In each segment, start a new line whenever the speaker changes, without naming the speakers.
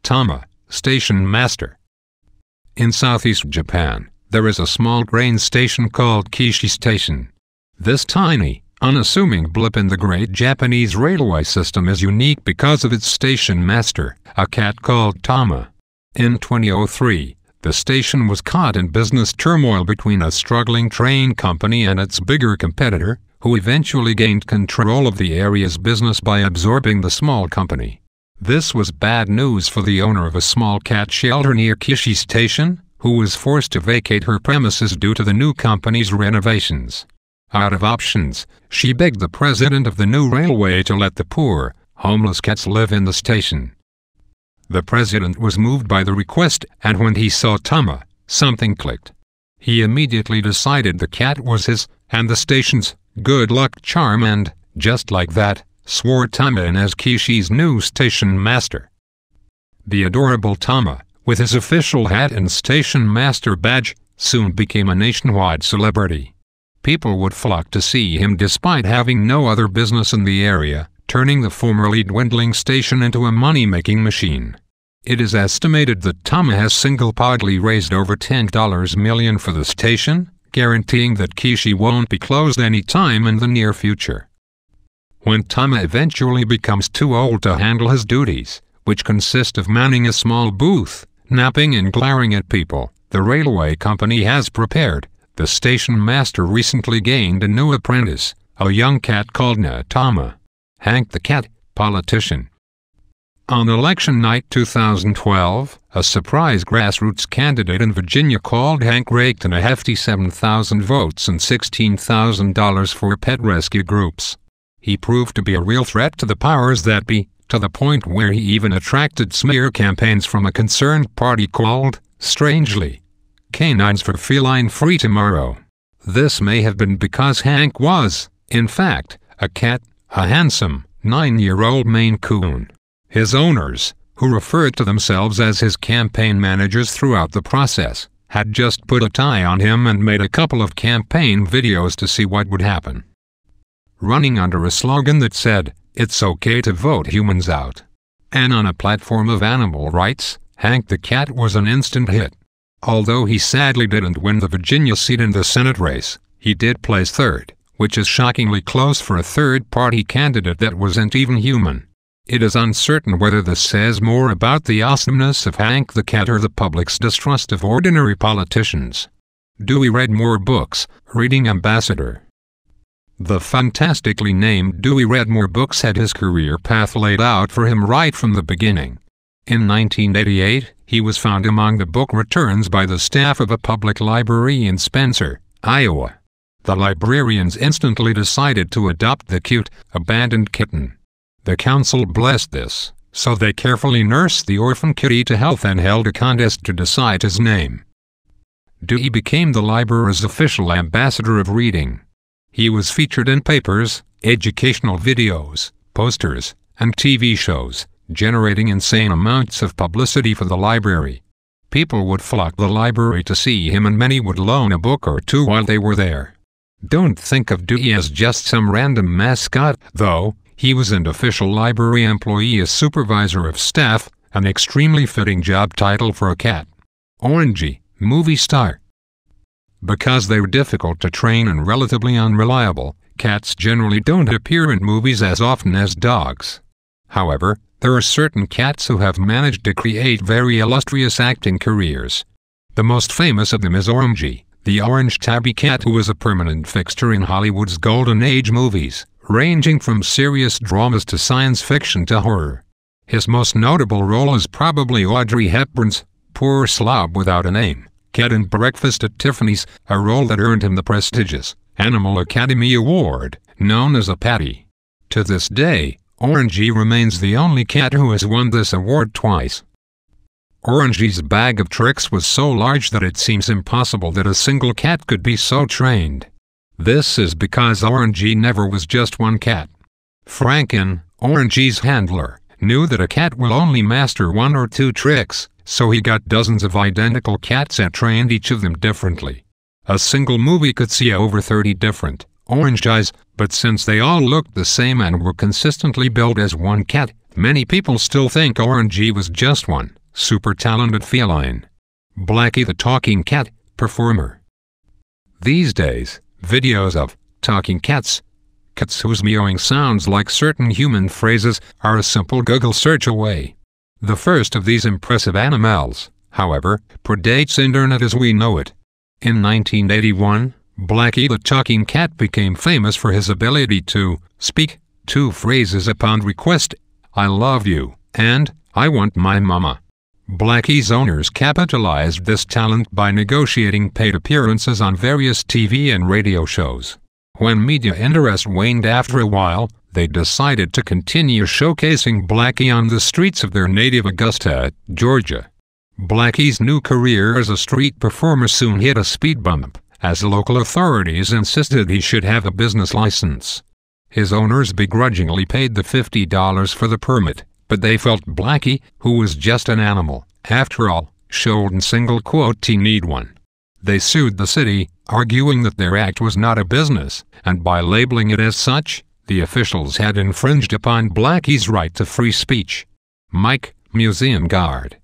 Tama, Station Master. In southeast Japan, there is a small grain station called Kishi Station. This tiny, unassuming blip in the great Japanese railway system is unique because of its station master, a cat called Tama. In 2003, the station was caught in business turmoil between a struggling train company and its bigger competitor, who eventually gained control of the area's business by absorbing the small company. This was bad news for the owner of a small cat shelter near Kishi Station, who was forced to vacate her premises due to the new company's renovations. Out of options, she begged the president of the new railway to let the poor, homeless cats live in the station. The president was moved by the request, and when he saw Tama, something clicked. He immediately decided the cat was his, and the station's, good luck charm, and, just like that, swore Tama in as Kishi's new station master. The adorable Tama, with his official hat and station master badge, soon became a nationwide celebrity. People would flock to see him despite having no other business in the area, turning the formerly dwindling station into a money-making machine. It is estimated that Tama has single-handedly raised over $10 million for the station, guaranteeing that Kishi won't be closed any time in the near future. When Tama eventually becomes too old to handle his duties, which consist of manning a small booth, napping and glaring at people, the railway company has prepared. The station master recently gained a new apprentice, a young cat called Tama. Hank the cat, politician. On election night 2012, a surprise grassroots candidate in Virginia called Hank raked in a hefty 7,000 votes and $16,000 for pet rescue groups. He proved to be a real threat to the powers that be, to the point where he even attracted smear campaigns from a concerned party called, strangely, Canines for Feline Free Tomorrow. This may have been because Hank was, in fact, a cat, a handsome, 9-year-old Maine Coon. His owners, who referred to themselves as his campaign managers throughout the process, had just put a tie on him and made a couple of campaign videos to see what would happen. Running under a slogan that said, "It's okay to vote humans out," and on a platform of animal rights, Hank the cat was an instant hit. Although he sadly didn't win the Virginia seat in the Senate race, he did place third, which is shockingly close for a third-party candidate that wasn't even human. It is uncertain whether this says more about the awesomeness of Hank the cat or the public's distrust of ordinary politicians. Dewey Readmore Books, Reading Ambassador. The fantastically named Dewey Readmore Books had his career path laid out for him right from the beginning. In 1988, he was found among the book returns by the staff of a public library in Spencer, Iowa. The librarians instantly decided to adopt the cute, abandoned kitten. The council blessed this, so they carefully nursed the orphan kitty to health and held a contest to decide his name. Dewey became the library's official ambassador of reading. He was featured in papers, educational videos, posters, and TV shows, generating insane amounts of publicity for the library. People would flock the library to see him, and many would loan a book or two while they were there. Don't think of Dewey as just some random mascot, though. He was an official library employee, a supervisor of staff, an extremely fitting job title for a cat. Orangey, movie star. Because they're difficult to train and relatively unreliable, cats generally don't appear in movies as often as dogs. However, there are certain cats who have managed to create very illustrious acting careers. The most famous of them is Orangey, the orange tabby cat who was a permanent fixture in Hollywood's Golden Age movies, ranging from serious dramas to science fiction to horror. His most notable role is probably Audrey Hepburn's Poor Slob Without a Name cat in Breakfast at Tiffany's, a role that earned him the prestigious Animal Academy Award, known as a Patty. To this day, Orangey remains the only cat who has won this award twice. Orangey's bag of tricks was so large that it seems impossible that a single cat could be so trained. This is because Orangey never was just one cat. Franken, Orangey's handler, knew that a cat will only master 1 or 2 tricks, so he got dozens of identical cats and trained each of them differently. A single movie could see over 30 different Orangeys, but since they all looked the same and were consistently billed as one cat, Many people still think Orangey was just one super talented feline. Blackie the talking cat performer. These days, videos of talking cats whose meowing sounds like certain human phrases, are a simple Google search away. The first of these impressive animals, however, predates internet as we know it. In 1981, Blackie the talking cat became famous for his ability to speak two phrases upon request: "I love you" and "I want my mama." Blackie's owners capitalized this talent by negotiating paid appearances on various TV and radio shows. When media interest waned after a while, they decided to continue showcasing Blackie on the streets of their native Augusta, Georgia. Blackie's new career as a street performer soon hit a speed bump, as local authorities insisted he should have a business license. His owners begrudgingly paid the $50 for the permit, but they felt Blackie, who was just an animal, after all, shouldn't single quote need one. They sued the city, arguing that their act was not a business, and by labeling it as such, the officials had infringed upon Blackie's right to free speech. Mike, museum guard.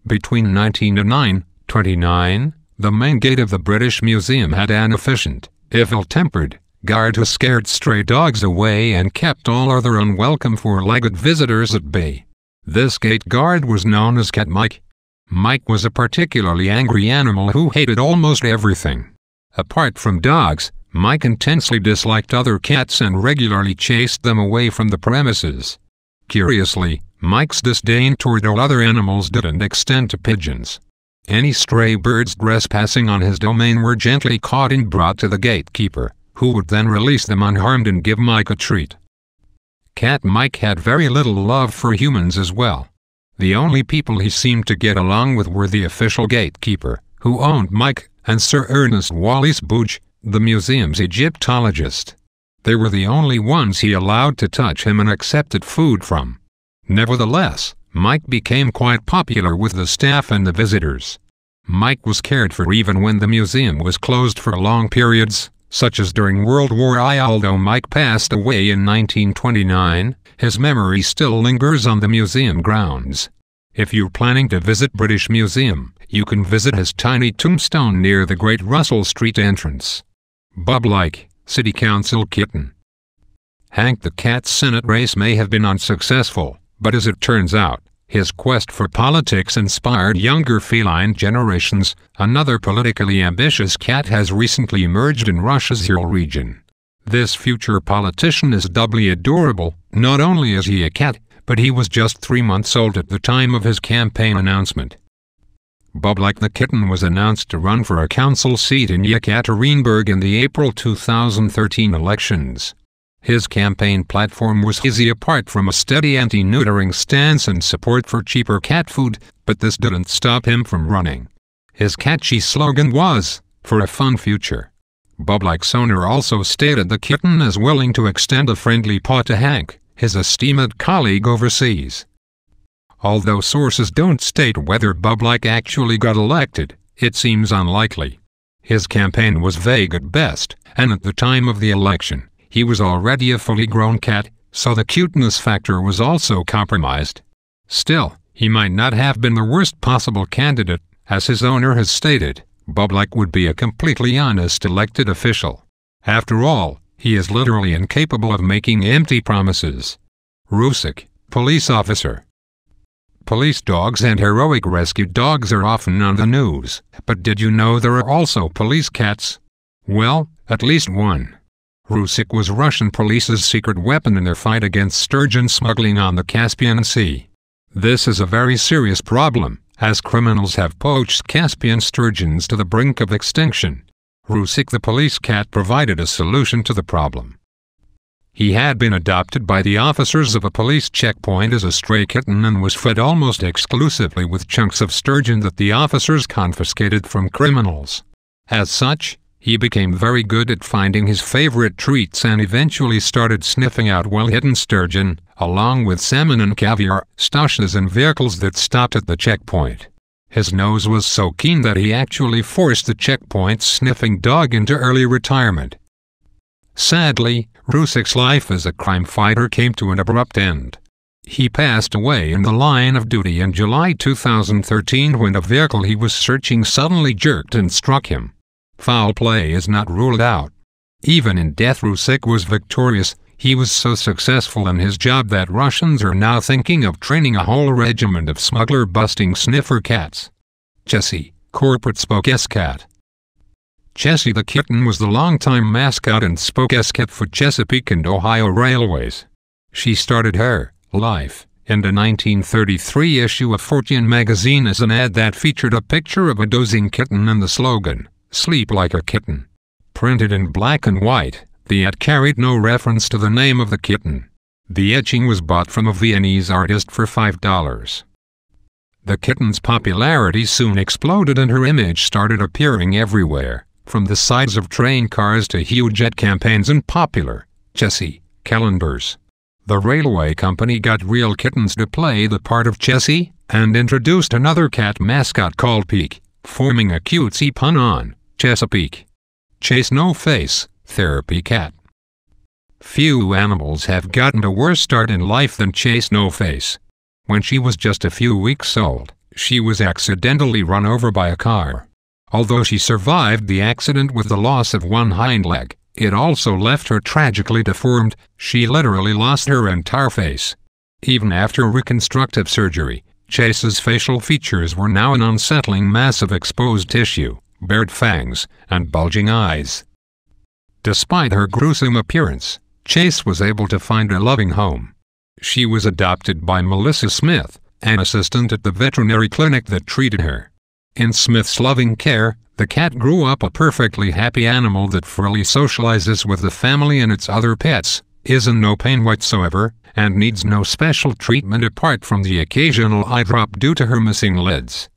Between 1909-29, the main gate of the British Museum had an efficient, if ill-tempered, guard who scared stray dogs away and kept all other unwelcome four-legged visitors at bay. This gate guard was known as Cat Mike. Mike was a particularly angry animal who hated almost everything. Apart from dogs, Mike intensely disliked other cats and regularly chased them away from the premises. Curiously, Mike's disdain toward all other animals didn't extend to pigeons. Any stray birds trespassing on his domain were gently caught and brought to the gatekeeper, who would then release them unharmed and give Mike a treat. Cat Mike had very little love for humans as well. The only people he seemed to get along with were the official gatekeeper, who owned Mike, and Sir Ernest Wallace Budge, the museum's Egyptologist. They were the only ones he allowed to touch him and accepted food from. Nevertheless, Mike became quite popular with the staff and the visitors. Mike was cared for even when the museum was closed for long periods, such as during World War I. Although Mike passed away in 1929, his memory still lingers on the museum grounds. If you're planning to visit British Museum, you can visit his tiny tombstone near the Great Russell Street entrance. Bublik, City Council Kitten. Hank the Cat's Senate race may have been unsuccessful, but as it turns out, his quest for politics inspired younger feline generations. Another politically ambitious cat has recently emerged in Russia's Ural region. This future politician is doubly adorable. Not only is he a cat, but he was just 3 months old at the time of his campaign announcement. Bublik the kitten was announced to run for a council seat in Yekaterinburg in the April 2013 elections. His campaign platform was easy apart from a steady anti-neutering stance and support for cheaper cat food, but this didn't stop him from running. His catchy slogan was, "For a fun future." Bublik's owner also stated the kitten is willing to extend a friendly paw to Hank, his esteemed colleague overseas. Although sources don't state whether Bublik actually got elected, it seems unlikely. His campaign was vague at best, and at the time of the election, he was already a fully grown cat, so the cuteness factor was also compromised. Still, he might not have been the worst possible candidate. As his owner has stated, Bublik would be a completely honest elected official. After all, he is literally incapable of making empty promises. Rusik, police officer. Police dogs and heroic rescue dogs are often on the news, but did you know there are also police cats? Well, at least one. Rusik was Russian police's secret weapon in their fight against sturgeon smuggling on the Caspian Sea. This is a very serious problem, as criminals have poached Caspian sturgeons to the brink of extinction. Rusik the police cat provided a solution to the problem. He had been adopted by the officers of a police checkpoint as a stray kitten and was fed almost exclusively with chunks of sturgeon that the officers confiscated from criminals. As such, he became very good at finding his favorite treats and eventually started sniffing out well-hidden sturgeon, along with salmon and caviar, stashes in vehicles that stopped at the checkpoint. His nose was so keen that he actually forced the checkpoint's sniffing dog into early retirement. Sadly, Rusik's life as a crime fighter came to an abrupt end. He passed away in the line of duty in July 2013 when a vehicle he was searching suddenly jerked and struck him. Foul play is not ruled out. Even in death, Rusik was victorious. He was so successful in his job that Russians are now thinking of training a whole regiment of smuggler-busting sniffer cats. Chessie, corporate Spokescat. Chessie the kitten was the longtime mascot and Spokescat for Chesapeake and Ohio Railways. She started her life in the 1933 issue of Fortune magazine as an ad that featured a picture of a dozing kitten and the slogan, "Sleep like a kitten." Printed in black and white, the ad carried no reference to the name of the kitten. The etching was bought from a Viennese artist for $5. The kitten's popularity soon exploded and her image started appearing everywhere, from the sides of train cars to huge ad campaigns and popular Chessie calendars. The railway company got real kittens to play the part of Chessie, and introduced another cat mascot called Peak, forming a cutesy pun on Chesapeake. Chase No Face, Therapy Cat. Few animals have gotten a worse start in life than Chase No Face. When she was just a few weeks old, she was accidentally run over by a car. Although she survived the accident with the loss of one hind leg, it also left her tragically deformed. She literally lost her entire face. Even after reconstructive surgery, Chase's facial features were now an unsettling mass of exposed tissue, bared fangs, and bulging eyes. Despite her gruesome appearance, Chase was able to find a loving home. She was adopted by Melissa Smith, an assistant at the veterinary clinic that treated her. In Smith's loving care, the cat grew up a perfectly happy animal that freely socializes with the family and its other pets, is in no pain whatsoever, and needs no special treatment apart from the occasional eye drop due to her missing lids.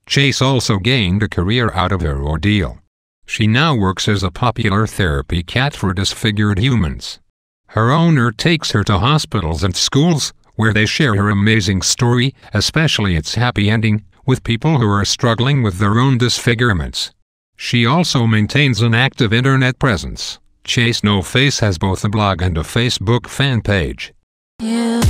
Chase also gained a career out of her ordeal. She now works as a popular therapy cat for disfigured humans. Her owner takes her to hospitals and schools, where they share her amazing story, especially its happy ending, with people who are struggling with their own disfigurements. She also maintains an active internet presence. Chase No Face has both a blog and a Facebook fan page. Yeah.